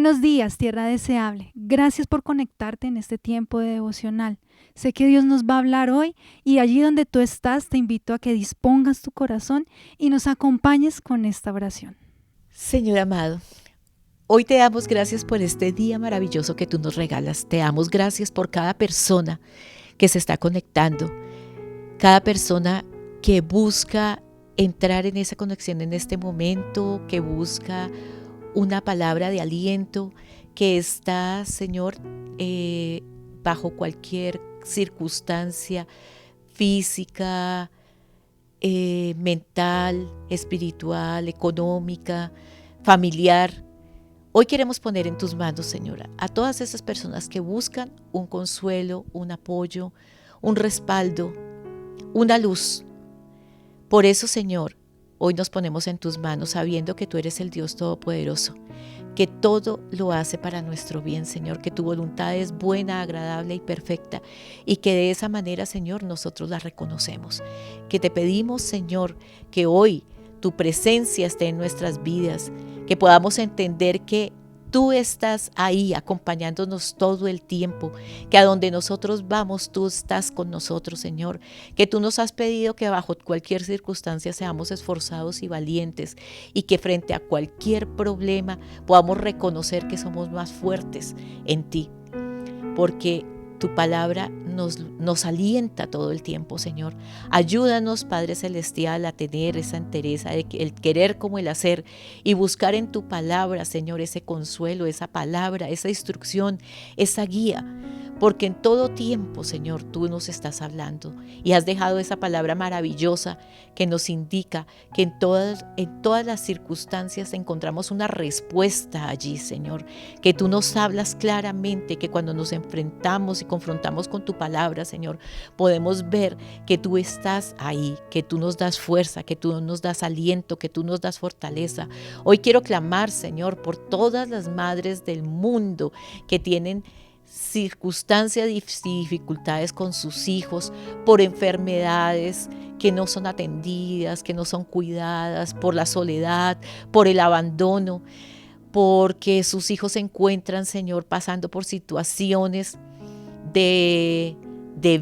Buenos días, tierra deseable. Gracias por conectarte en este tiempo de devocional. Sé que Dios nos va a hablar hoy y allí donde tú estás te invito a que dispongas tu corazón y nos acompañes con esta oración. Señor amado, hoy te damos gracias por este día maravilloso que tú nos regalas. Te damos gracias por cada persona que se está conectando, cada persona que busca entrar en esa conexión en este momento, que busca una palabra de aliento, que está, Señor, bajo cualquier circunstancia física, mental, espiritual, económica, familiar. Hoy queremos poner en tus manos, Señora, a todas esas personas que buscan un consuelo, un apoyo, un respaldo, una luz. Por eso, Señor, hoy nos ponemos en tus manos sabiendo que tú eres el Dios Todopoderoso, que todo lo hace para nuestro bien, Señor, que tu voluntad es buena, agradable y perfecta y que de esa manera, Señor, nosotros la reconocemos. Que te pedimos, Señor, que hoy tu presencia esté en nuestras vidas, que podamos entender que tú estás ahí acompañándonos todo el tiempo, que a donde nosotros vamos tú estás con nosotros, Señor, que tú nos has pedido que bajo cualquier circunstancia seamos esforzados y valientes y que frente a cualquier problema podamos reconocer que somos más fuertes en ti, porque tu palabra nos alienta todo el tiempo, Señor. Ayúdanos, Padre Celestial, a tener esa entereza, el querer como el hacer y buscar en tu palabra, Señor, ese consuelo, esa palabra, esa instrucción, esa guía. Porque en todo tiempo, Señor, tú nos estás hablando y has dejado esa palabra maravillosa que nos indica que en todas las circunstancias encontramos una respuesta allí, Señor. Que tú nos hablas claramente, que cuando nos enfrentamos y confrontamos con tu palabra, Señor, podemos ver que tú estás ahí, que tú nos das fuerza, que tú nos das aliento, que tú nos das fortaleza. Hoy quiero clamar, Señor, por todas las madres del mundo que tienen circunstancias y dificultades con sus hijos, por enfermedades que no son atendidas, que no son cuidadas, por la soledad, por el abandono, porque sus hijos se encuentran, Señor, pasando por situaciones de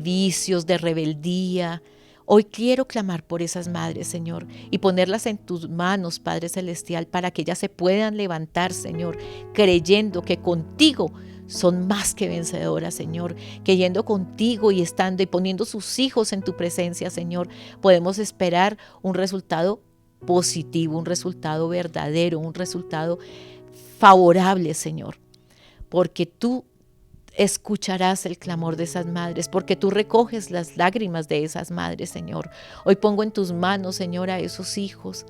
vicios, de rebeldía. Hoy quiero clamar por esas madres, Señor, y ponerlas en tus manos, Padre Celestial, para que ellas se puedan levantar, Señor, creyendo que contigo son más que vencedoras, Señor, que yendo contigo y estando y poniendo sus hijos en tu presencia, Señor, podemos esperar un resultado positivo, un resultado verdadero, un resultado favorable, Señor, porque tú escucharás el clamor de esas madres, porque tú recoges las lágrimas de esas madres, Señor. Hoy pongo en tus manos, Señor, a esos hijos,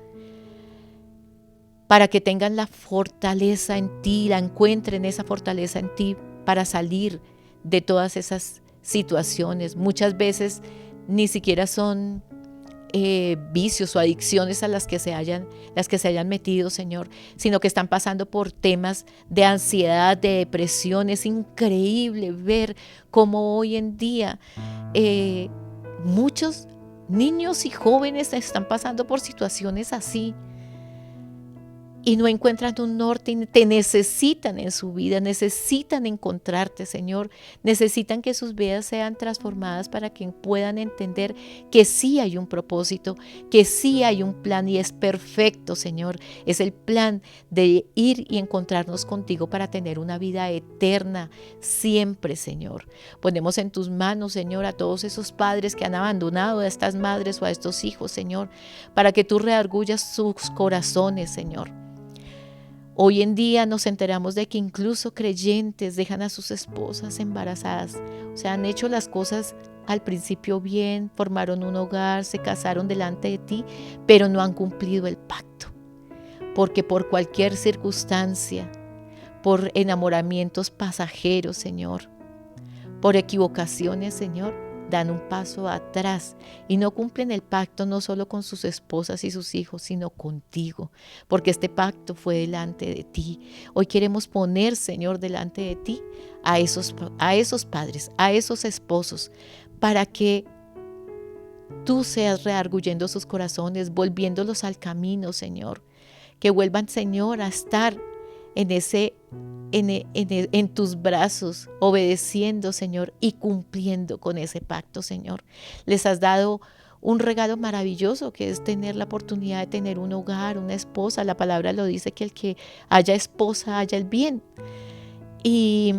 para que tengan la fortaleza en ti, la encuentren esa fortaleza en ti para salir de todas esas situaciones. Muchas veces ni siquiera son vicios o adicciones a las que se hayan metido, Señor, sino que están pasando por temas de ansiedad, de depresión. Es increíble ver cómo hoy en día muchos niños y jóvenes están pasando por situaciones así y no encuentran un norte y te necesitan en su vida, necesitan encontrarte, Señor, necesitan que sus vidas sean transformadas para que puedan entender que sí hay un propósito, que sí hay un plan y es perfecto, Señor. Es el plan de ir y encontrarnos contigo para tener una vida eterna siempre, Señor. Ponemos en tus manos, Señor, a todos esos padres que han abandonado a estas madres o a estos hijos, Señor, para que tú redargullas sus corazones, Señor. Hoy en día nos enteramos de que incluso creyentes dejan a sus esposas embarazadas. O sea, han hecho las cosas al principio bien, formaron un hogar, se casaron delante de ti, pero no han cumplido el pacto. Porque por cualquier circunstancia, por enamoramientos pasajeros, Señor, por equivocaciones, Señor, dan un paso atrás y no cumplen el pacto no solo con sus esposas y sus hijos, sino contigo, porque este pacto fue delante de ti. Hoy queremos poner, Señor, delante de ti a esos padres, a esos esposos, para que tú seas redarguyendo sus corazones, volviéndolos al camino, Señor, que vuelvan, Señor, a estar en ese en tus brazos, obedeciendo, Señor, y cumpliendo con ese pacto, Señor. Les has dado un regalo maravilloso que es tener la oportunidad de tener un hogar, una esposa. La palabra lo dice que el que haya esposa haya el bien. Y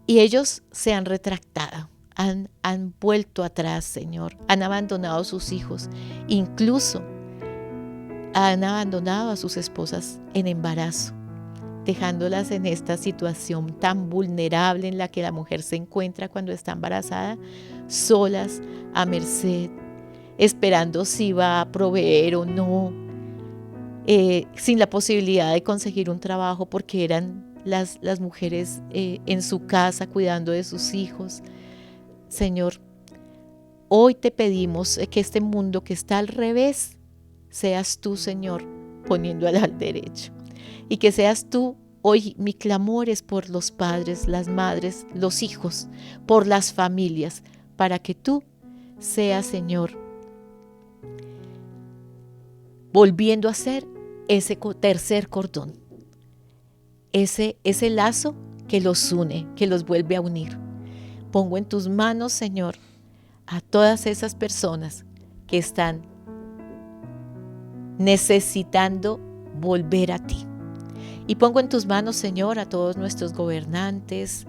ellos se han retractado, han vuelto atrás, Señor, han abandonado a sus hijos, incluso han abandonado a sus esposas en embarazo, dejándolas en esta situación tan vulnerable en la que la mujer se encuentra cuando está embarazada, solas, a merced, esperando si va a proveer o no, sin la posibilidad de conseguir un trabajo porque eran las mujeres en su casa cuidando de sus hijos. Señor, hoy te pedimos que este mundo que está al revés, seas tú, Señor, poniéndolo al derecho. Y que seas tú, hoy mi clamor es por los padres, las madres, los hijos, por las familias, para que tú seas, Señor, volviendo a ser ese tercer cordón, ese lazo que los une, que los vuelve a unir. Pongo en tus manos, Señor, a todas esas personas que están necesitando volver a ti. Y pongo en tus manos, Señor, a todos nuestros gobernantes.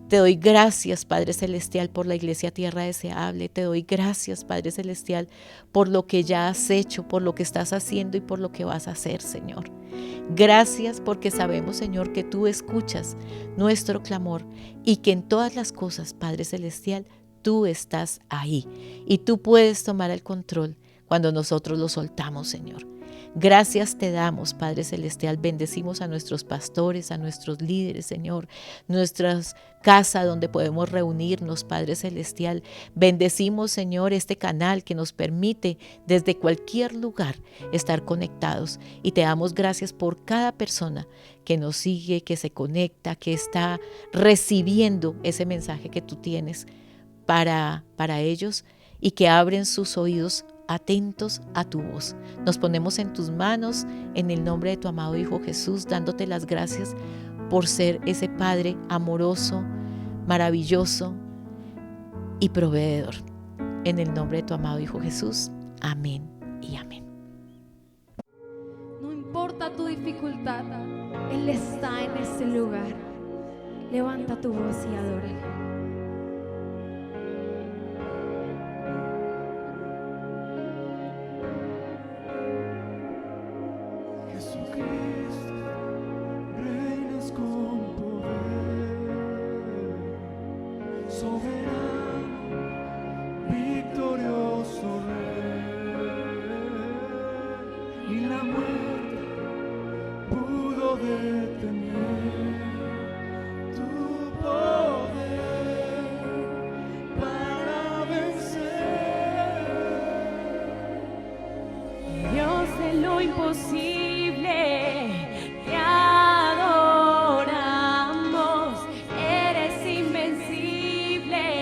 Te doy gracias, Padre Celestial, por la Iglesia Tierra Deseable. Te doy gracias, Padre Celestial, por lo que ya has hecho, por lo que estás haciendo y por lo que vas a hacer, Señor. Gracias porque sabemos, Señor, que tú escuchas nuestro clamor y que en todas las cosas, Padre Celestial, tú estás ahí y tú puedes tomar el control cuando nosotros lo soltamos, Señor. Gracias te damos, Padre Celestial. Bendecimos a nuestros pastores, a nuestros líderes, Señor, nuestras casas donde podemos reunirnos, Padre Celestial. Bendecimos, Señor, este canal que nos permite desde cualquier lugar estar conectados. Y te damos gracias por cada persona que nos sigue, que se conecta, que está recibiendo ese mensaje que tú tienes para ellos y que abren sus oídos atentos a tu voz. Nos ponemos en tus manos en el nombre de tu amado Hijo Jesús, dándote las gracias por ser ese Padre amoroso, maravilloso y proveedor. En el nombre de tu amado Hijo Jesús. Amén y amén. No importa tu dificultad, Él está en este lugar. Levanta tu voz y adórale. Imposible, te adoramos, eres invencible.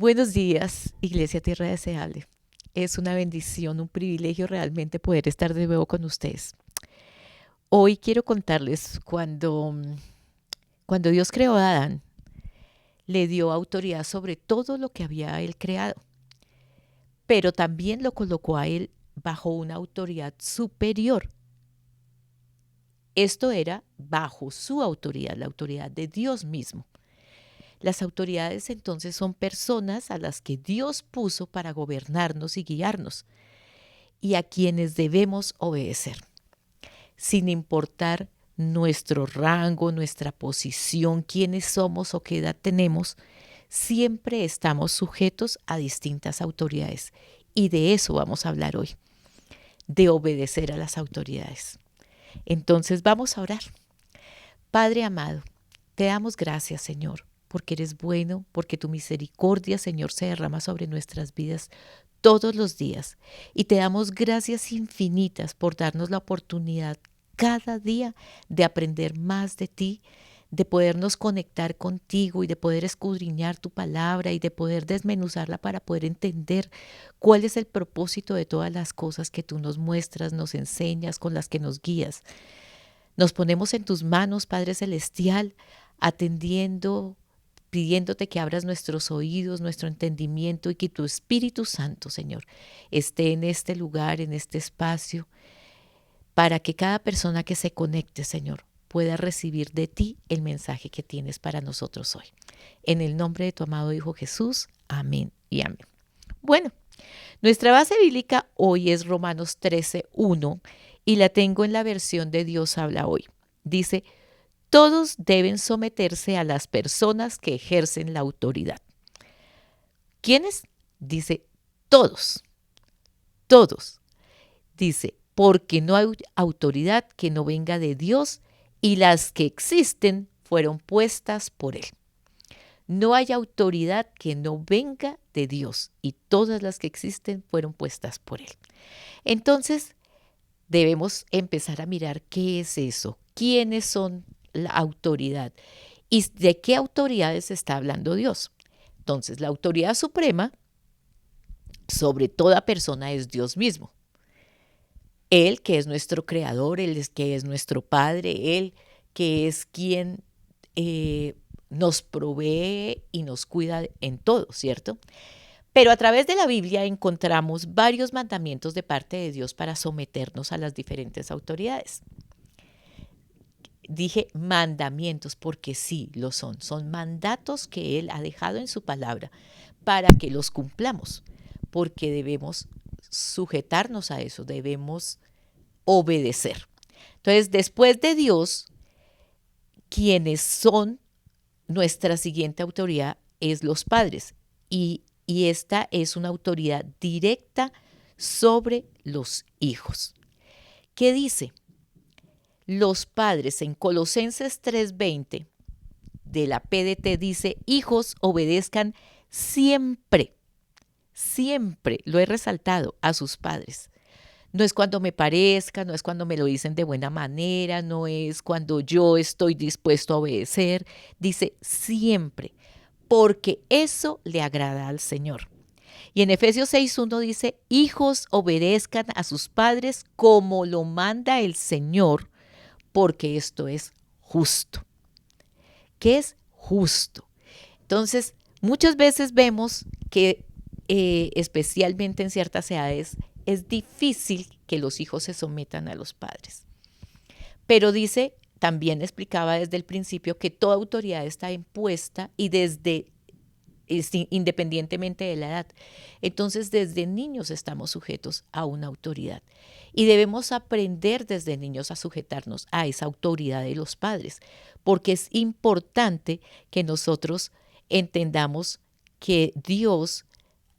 Buenos días, Iglesia Tierra Deseable. Es una bendición, un privilegio realmente poder estar de nuevo con ustedes. Hoy quiero contarles cuando Dios creó a Adán, le dio autoridad sobre todo lo que había él creado, pero también lo colocó a él bajo una autoridad superior. Esto era bajo su autoridad, la autoridad de Dios mismo. Las autoridades entonces son personas a las que Dios puso para gobernarnos y guiarnos y a quienes debemos obedecer, sin importar nuestro rango, nuestra posición, quiénes somos o qué edad tenemos. Siempre estamos sujetos a distintas autoridades y de eso vamos a hablar hoy, de obedecer a las autoridades. Entonces vamos a orar. Padre amado, te damos gracias, Señor, porque eres bueno, porque tu misericordia, Señor, se derrama sobre nuestras vidas todos los días. Y te damos gracias infinitas por darnos la oportunidad cada día de aprender más de ti, de podernos conectar contigo y de poder escudriñar tu palabra y de poder desmenuzarla para poder entender cuál es el propósito de todas las cosas que tú nos muestras, nos enseñas, con las que nos guías. Nos ponemos en tus manos, Padre Celestial, atendiendo, pidiéndote que abras nuestros oídos, nuestro entendimiento y que tu Espíritu Santo, Señor, esté en este lugar, en este espacio, para que cada persona que se conecte, Señor, pueda recibir de ti el mensaje que tienes para nosotros hoy. En el nombre de tu amado Hijo Jesús, amén y amén. Bueno, nuestra base bíblica hoy es Romanos 13:1 y la tengo en la versión de Dios habla hoy. Dice, todos deben someterse a las personas que ejercen la autoridad. ¿Quiénes? Dice, todos. Dice, porque no hay autoridad que no venga de Dios y las que existen fueron puestas por Él. No hay autoridad que no venga de Dios y todas las que existen fueron puestas por Él. Entonces, debemos empezar a mirar qué es eso, quiénes son la autoridad y de qué autoridades está hablando Dios. Entonces, la autoridad suprema sobre toda persona es Dios mismo. Él que es nuestro creador, Él que es nuestro Padre, Él que es quien nos provee y nos cuida en todo, ¿cierto? Pero a través de la Biblia encontramos varios mandamientos de parte de Dios para someternos a las diferentes autoridades. Dije mandamientos porque sí lo son. Son mandatos que Él ha dejado en su palabra para que los cumplamos, porque debemos sujetarnos a eso, debemos obedecer. Entonces, después de Dios, quienes son nuestra siguiente autoridad es los padres y esta es una autoridad directa sobre los hijos. ¿Qué dice? Los padres en Colosenses 3:20 de la PDT dice, hijos obedezcan siempre, lo he resaltado, a sus padres. No es cuando me parezca, no es cuando me lo dicen de buena manera, no es cuando yo estoy dispuesto a obedecer. Dice siempre, porque eso le agrada al Señor. Y en Efesios 6:1 dice, hijos obedezcan a sus padres como lo manda el Señor, porque esto es justo. ¿Qué es justo? Entonces, muchas veces vemos que especialmente en ciertas edades es difícil que los hijos se sometan a los padres. Pero dice, también explicaba desde el principio que toda autoridad está impuesta y independientemente de la edad. Entonces, desde niños estamos sujetos a una autoridad y debemos aprender desde niños a sujetarnos a esa autoridad de los padres, porque es importante que nosotros entendamos que Dios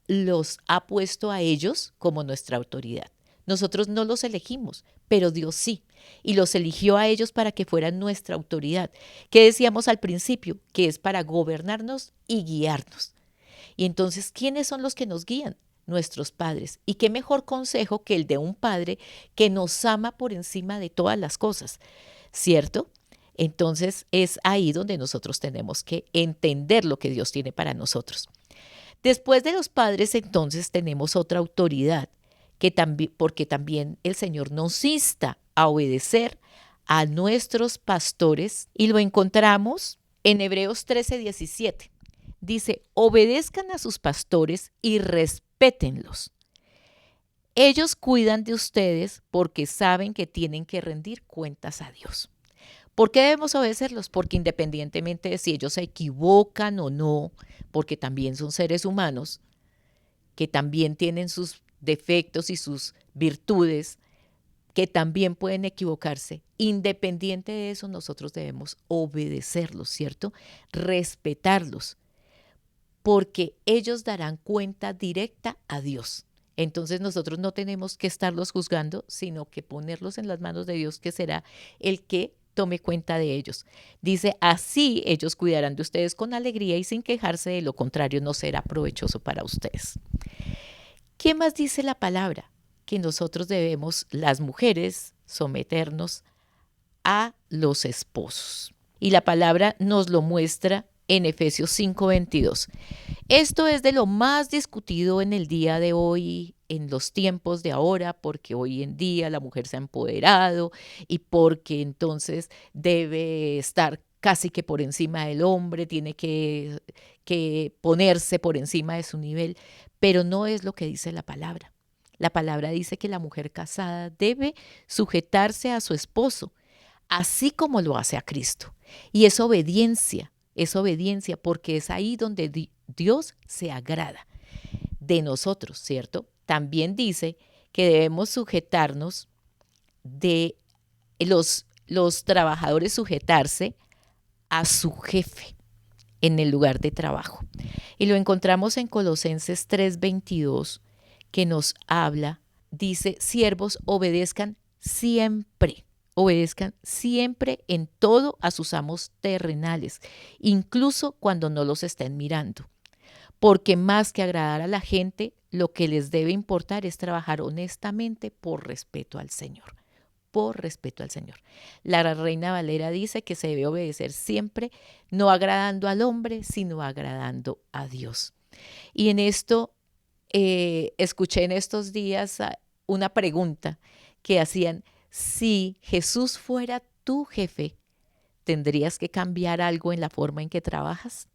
los ha puesto a ellos como nuestra autoridad. Nosotros no los elegimos, pero Dios sí. Y los eligió a ellos para que fueran nuestra autoridad. ¿Qué decíamos al principio? Que es para gobernarnos y guiarnos. Y entonces, ¿quiénes son los que nos guían? Nuestros padres. Y qué mejor consejo que el de un padre que nos ama por encima de todas las cosas, ¿cierto? Entonces, es ahí donde nosotros tenemos que entender lo que Dios tiene para nosotros. Después de los padres, entonces tenemos otra autoridad, porque también el Señor nos insta a obedecer a nuestros pastores y lo encontramos en Hebreos 13:17. Dice, obedezcan a sus pastores y respétenlos. Ellos cuidan de ustedes porque saben que tienen que rendir cuentas a Dios. ¿Por qué debemos obedecerlos? Porque independientemente de si ellos se equivocan o no, porque también son seres humanos, que también tienen sus defectos y sus virtudes, que también pueden equivocarse. Independiente de eso, nosotros debemos obedecerlos, ¿cierto? Respetarlos, porque ellos darán cuenta directa a Dios. Entonces nosotros no tenemos que estarlos juzgando, sino que ponerlos en las manos de Dios, que será el que tome cuenta de ellos. Dice, así ellos cuidarán de ustedes con alegría y sin quejarse, de lo contrario no será provechoso para ustedes. ¿Qué más dice la palabra? Que nosotros debemos, las mujeres, someternos a los esposos. Y la palabra nos lo muestra en Efesios 5:22. Esto es de lo más discutido en el día de hoy, en los tiempos de ahora, porque hoy en día la mujer se ha empoderado y porque entonces debe estar casi que por encima del hombre, tiene que ponerse por encima de su nivel, pero no es lo que dice la palabra. La palabra dice que la mujer casada debe sujetarse a su esposo, así como lo hace a Cristo. Y es obediencia porque es ahí donde Dios se agrada de nosotros, ¿cierto? También dice que debemos sujetarnos de los trabajadores, sujetarse a su jefe en el lugar de trabajo. Y lo encontramos en Colosenses 3:22, que nos habla, dice, siervos, obedezcan siempre en todo a sus amos terrenales, incluso cuando no los estén mirando. Porque más que agradar a la gente, lo que les debe importar es trabajar honestamente por respeto al Señor. Por respeto al Señor. La Reina Valera dice que se debe obedecer siempre, no agradando al hombre, sino agradando a Dios. Y en esto, escuché en estos días una pregunta que hacían, si Jesús fuera tu jefe, ¿tendrías que cambiar algo en la forma en que trabajas?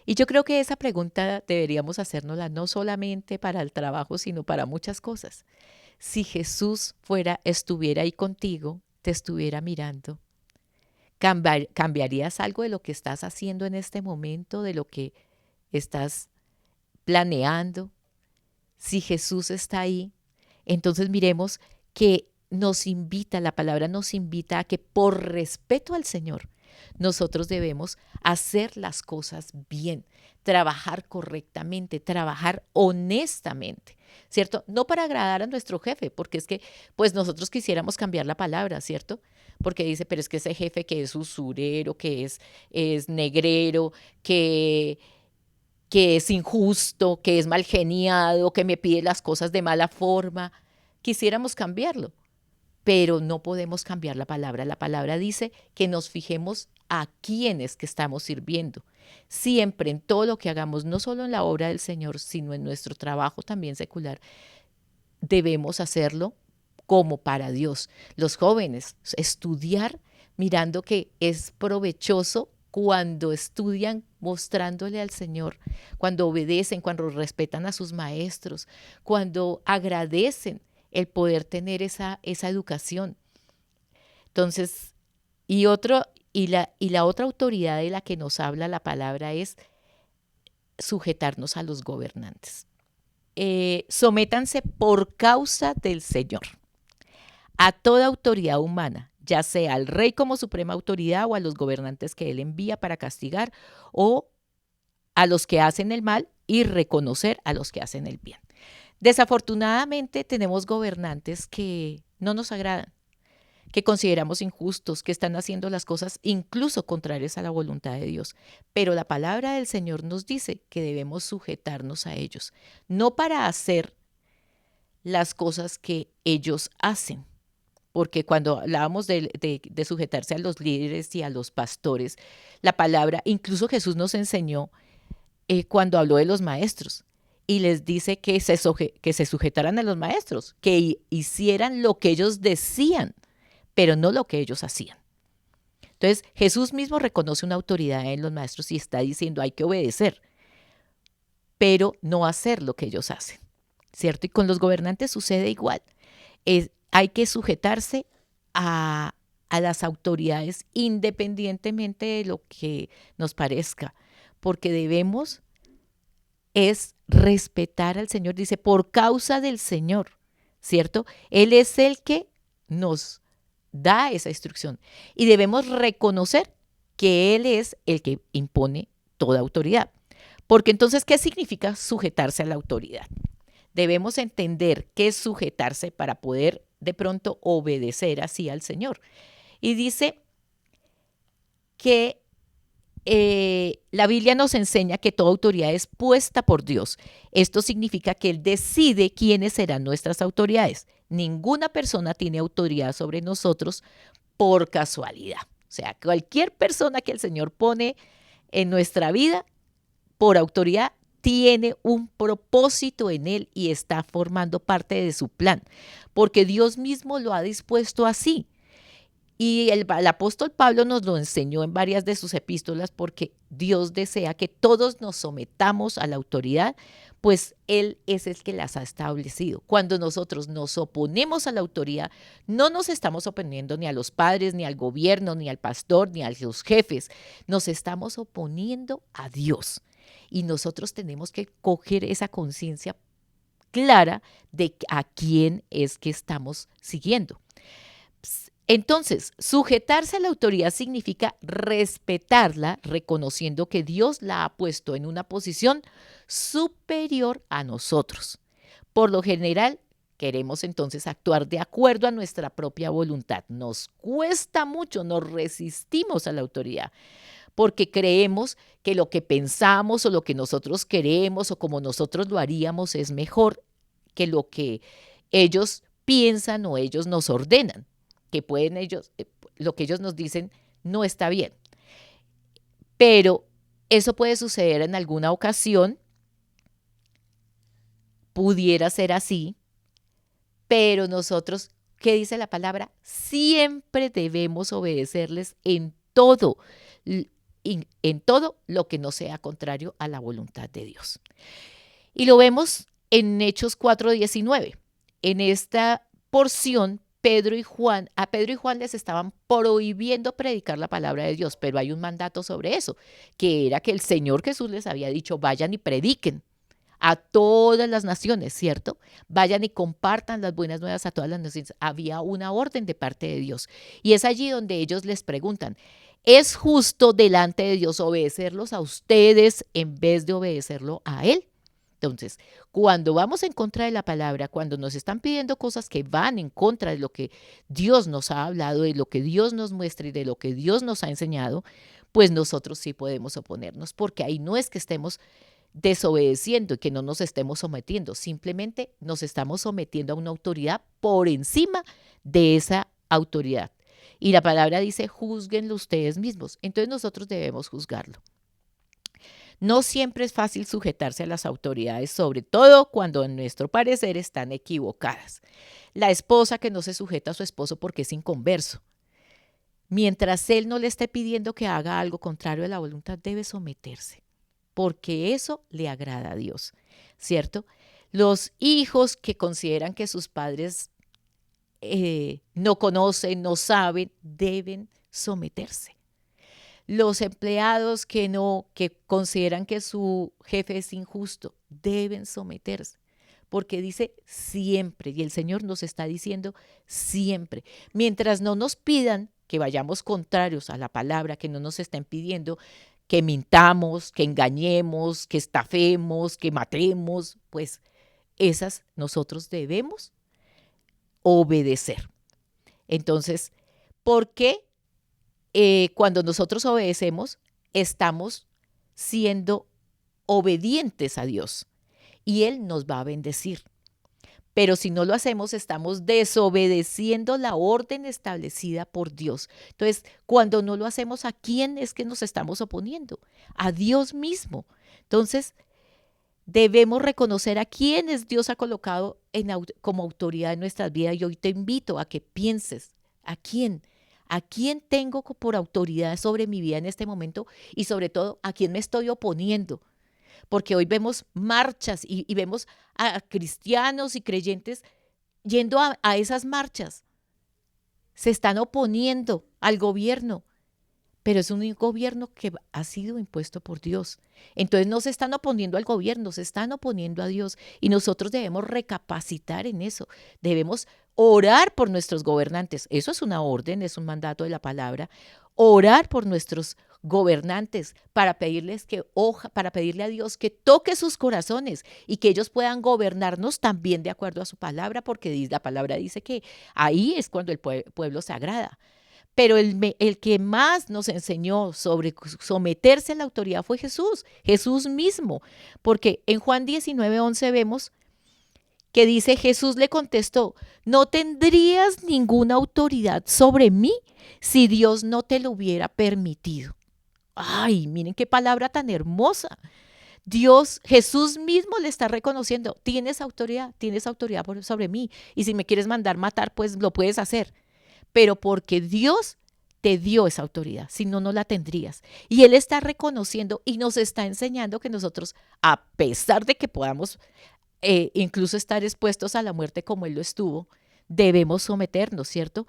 Y yo creo que esa pregunta deberíamos hacérnosla no solamente para el trabajo, sino para muchas cosas. Si Jesús estuviera ahí contigo, te estuviera mirando, ¿cambiarías algo de lo que estás haciendo en este momento, de lo que estás planeando? Si Jesús está ahí, entonces miremos que la palabra nos invita a que por respeto al Señor, nosotros debemos hacer las cosas bien, trabajar correctamente, trabajar honestamente, ¿cierto? No para agradar a nuestro jefe, porque es que pues nosotros quisiéramos cambiar la palabra, ¿cierto? Porque dice, pero es que ese jefe que es usurero, que es negrero, que es injusto, que es mal geniado, que me pide las cosas de mala forma, quisiéramos cambiarlo. Pero no podemos cambiar la palabra. La palabra dice que nos fijemos a quiénes que estamos sirviendo. Siempre en todo lo que hagamos, no solo en la obra del Señor, sino en nuestro trabajo también secular, debemos hacerlo como para Dios. Los jóvenes, estudiar mirando que es provechoso cuando estudian mostrándole al Señor, cuando obedecen, cuando respetan a sus maestros, cuando agradecen el poder tener esa educación. Entonces, y la otra autoridad de la que nos habla la palabra es sujetarnos a los gobernantes. Sométanse por causa del Señor a toda autoridad humana, ya sea al rey como suprema autoridad o a los gobernantes que él envía para castigar o a los que hacen el mal y reconocer a los que hacen el bien. Desafortunadamente tenemos gobernantes que no nos agradan, que consideramos injustos, que están haciendo las cosas incluso contrarias a la voluntad de Dios. Pero la palabra del Señor nos dice que debemos sujetarnos a ellos, no para hacer las cosas que ellos hacen. Porque cuando hablábamos de sujetarse a los líderes y a los pastores, la palabra, incluso Jesús nos enseñó cuando habló de los maestros y les dice que se sujetaran a los maestros, que hicieran lo que ellos decían, pero no lo que ellos hacían. Entonces, Jesús mismo reconoce una autoridad en los maestros y está diciendo hay que obedecer, pero no hacer lo que ellos hacen, ¿cierto? Y con los gobernantes sucede igual. Hay que sujetarse a las autoridades independientemente de lo que nos parezca, porque debemos es respetar al Señor. Dice, por causa del Señor, ¿cierto? Él es el que nos da esa instrucción y debemos reconocer que Él es el que impone toda autoridad. Porque entonces, ¿qué significa sujetarse a la autoridad? Debemos entender qué es sujetarse para poder de pronto obedecer así al Señor. Y dice que la Biblia nos enseña que toda autoridad es puesta por Dios. Esto significa que Él decide quiénes serán nuestras autoridades. Ninguna persona tiene autoridad sobre nosotros por casualidad. O sea, cualquier persona que el Señor pone en nuestra vida por autoridad tiene un propósito en Él y está formando parte de su plan, porque Dios mismo lo ha dispuesto así. Y el apóstol Pablo nos lo enseñó en varias de sus epístolas porque Dios desea que todos nos sometamos a la autoridad, pues Él es el que las ha establecido. Cuando nosotros nos oponemos a la autoridad, no nos estamos oponiendo ni a los padres, ni al gobierno, ni al pastor, ni a los jefes. Nos estamos oponiendo a Dios. Y nosotros tenemos que coger esa conciencia clara de a quién es que estamos siguiendo. Entonces, sujetarse a la autoridad significa respetarla, reconociendo que Dios la ha puesto en una posición superior a nosotros. Por lo general, queremos entonces actuar de acuerdo a nuestra propia voluntad. Nos cuesta mucho, nos resistimos a la autoridad, porque creemos que lo que pensamos o lo que nosotros queremos o como nosotros lo haríamos es mejor que lo que ellos piensan o ellos nos ordenan. Que pueden ellos, lo que ellos nos dicen no está bien. Pero eso puede suceder en alguna ocasión, pudiera ser así, pero nosotros, ¿qué dice la palabra? Siempre debemos obedecerles en todo lo que no sea contrario a la voluntad de Dios. Y lo vemos en Hechos 4:19. En esta porción, a Pedro y Juan les estaban prohibiendo predicar la palabra de Dios, pero hay un mandato sobre eso, que era que el Señor Jesús les había dicho, vayan y prediquen a todas las naciones, ¿cierto? Vayan y compartan las buenas nuevas a todas las naciones. Había una orden de parte de Dios. Y es allí donde ellos les preguntan, ¿es justo delante de Dios obedecerlos a ustedes en vez de obedecerlo a Él? Entonces, cuando vamos en contra de la palabra, cuando nos están pidiendo cosas que van en contra de lo que Dios nos ha hablado, de lo que Dios nos muestra y de lo que Dios nos ha enseñado, pues nosotros sí podemos oponernos, porque ahí no es que estemos desobedeciendo y que no nos estemos sometiendo, simplemente nos estamos sometiendo a una autoridad por encima de esa autoridad. Y la palabra dice, júzguenlo ustedes mismos. Entonces nosotros debemos juzgarlo. No siempre es fácil sujetarse a las autoridades, sobre todo cuando en nuestro parecer están equivocadas. La esposa que no se sujeta a su esposo porque es inconverso. Mientras él no le esté pidiendo que haga algo contrario a la voluntad, debe someterse, porque eso le agrada a Dios, ¿cierto? Los hijos que consideran que sus padres no conocen, no saben, deben someterse. Los empleados que consideran que su jefe es injusto, deben someterse, porque dice siempre, y el Señor nos está diciendo siempre, mientras no nos pidan que vayamos contrarios a la palabra, que no nos estén pidiendo que mintamos, que engañemos, que estafemos, que matemos, pues esas nosotros debemos obedecer. Entonces, ¿por qué? Cuando nosotros obedecemos, estamos siendo obedientes a Dios y Él nos va a bendecir. Pero si no lo hacemos, estamos desobedeciendo la orden establecida por Dios. Entonces, cuando no lo hacemos, ¿a quién es que nos estamos oponiendo? A Dios mismo. Entonces, debemos reconocer a quienes Dios ha colocado como autoridad en nuestras vidas. Y hoy te invito a que pienses, ¿a quién tengo por autoridad sobre mi vida en este momento? Y sobre todo, ¿a quién me estoy oponiendo? Porque hoy vemos marchas y vemos a cristianos y creyentes yendo a esas marchas. Se están oponiendo al gobierno, pero es un gobierno que ha sido impuesto por Dios. Entonces no se están oponiendo al gobierno, se están oponiendo a Dios. Y nosotros debemos recapacitar en eso. Debemos orar por nuestros gobernantes. Eso es una orden, es un mandato de la palabra. Orar por nuestros gobernantes para pedirle a Dios que toque sus corazones y que ellos puedan gobernarnos también de acuerdo a su palabra, porque la palabra dice que ahí es cuando el pueblo se agrada. Pero el que más nos enseñó sobre someterse a la autoridad fue Jesús mismo, porque en Juan 19:11 vemos que dice, Jesús le contestó, no tendrías ninguna autoridad sobre mí si Dios no te lo hubiera permitido. Ay, miren qué palabra tan hermosa. Jesús mismo le está reconociendo, tienes autoridad sobre mí, y si me quieres mandar matar, pues lo puedes hacer. Pero porque Dios te dio esa autoridad, si no, no la tendrías. Y Él está reconociendo y nos está enseñando que nosotros, a pesar de que podamos incluso estar expuestos a la muerte como Él lo estuvo, debemos someternos, ¿cierto?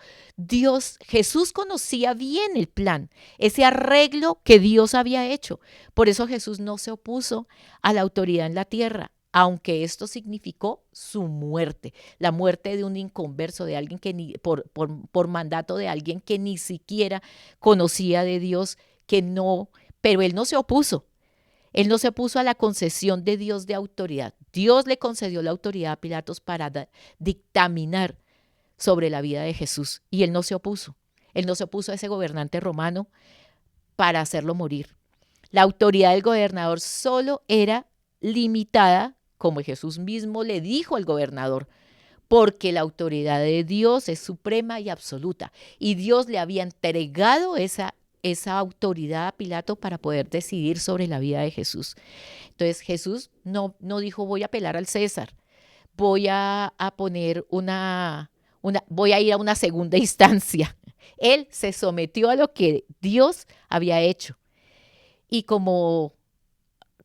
Jesús conocía bien el plan, ese arreglo que Dios había hecho. Por eso Jesús no se opuso a la autoridad en la tierra, aunque esto significó su muerte, la muerte de un inconverso, de alguien que por mandato de alguien que ni siquiera conocía de Dios, pero Él no se opuso. Él no se opuso a la concesión de Dios de autoridad. Dios le concedió la autoridad a Pilatos para dictaminar sobre la vida de Jesús. Y Él no se opuso. Él no se opuso a ese gobernante romano para hacerlo morir. La autoridad del gobernador solo era limitada, como Jesús mismo le dijo al gobernador, porque la autoridad de Dios es suprema y absoluta. Y Dios le había entregado esa autoridad a Pilato para poder decidir sobre la vida de Jesús. Entonces Jesús no dijo voy a apelar al César, voy a ir a una segunda instancia. Él se sometió a lo que Dios había hecho. Y como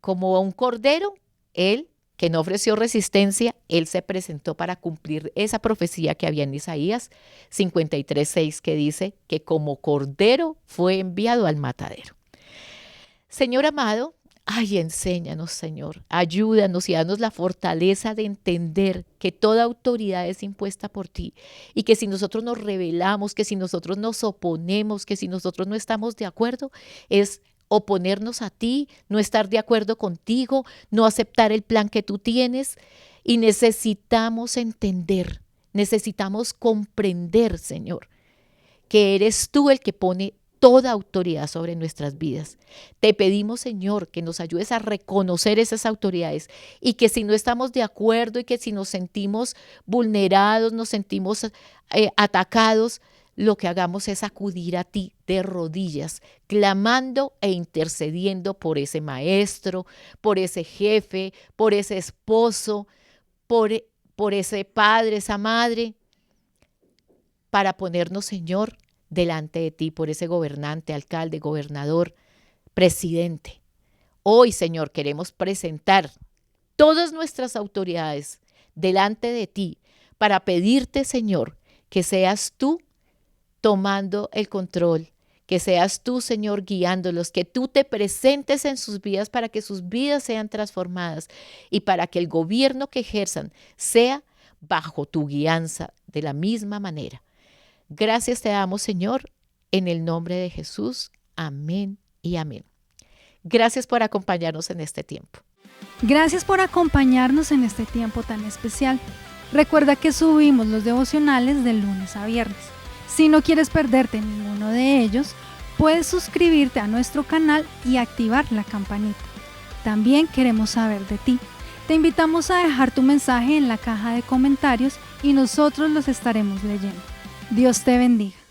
un cordero, Él, que no ofreció resistencia, Él se presentó para cumplir esa profecía que había en Isaías 53:6, que dice que como cordero fue enviado al matadero. Señor amado, enséñanos, Señor, ayúdanos y danos la fortaleza de entender que toda autoridad es impuesta por ti y que si nosotros nos rebelamos, que si nosotros nos oponemos, que si nosotros no estamos de acuerdo, es oponernos a ti, no estar de acuerdo contigo, no aceptar el plan que tú tienes. Y necesitamos entender, necesitamos comprender, Señor, que eres tú el que pone toda autoridad sobre nuestras vidas. Te pedimos, Señor, que nos ayudes a reconocer esas autoridades y que si no estamos de acuerdo y que si nos sentimos vulnerados, nos sentimos atacados, lo que hagamos es acudir a ti de rodillas, clamando e intercediendo por ese maestro, por ese jefe, por ese esposo, por ese padre, esa madre, para ponernos, Señor, delante de ti, por ese gobernante, alcalde, gobernador, presidente. Hoy, Señor, queremos presentar todas nuestras autoridades delante de ti para pedirte, Señor, que seas tú tomando el control, que seas tú, Señor, guiándolos, que tú te presentes en sus vidas para que sus vidas sean transformadas y para que el gobierno que ejerzan sea bajo tu guianza de la misma manera. Gracias te damos, Señor, en el nombre de Jesús. Amén y amén. Gracias por acompañarnos en este tiempo. Gracias por acompañarnos en este tiempo tan especial. Recuerda que subimos los devocionales de lunes a viernes. Si no quieres perderte ninguno de ellos, puedes suscribirte a nuestro canal y activar la campanita. También queremos saber de ti. Te invitamos a dejar tu mensaje en la caja de comentarios y nosotros los estaremos leyendo. Dios te bendiga.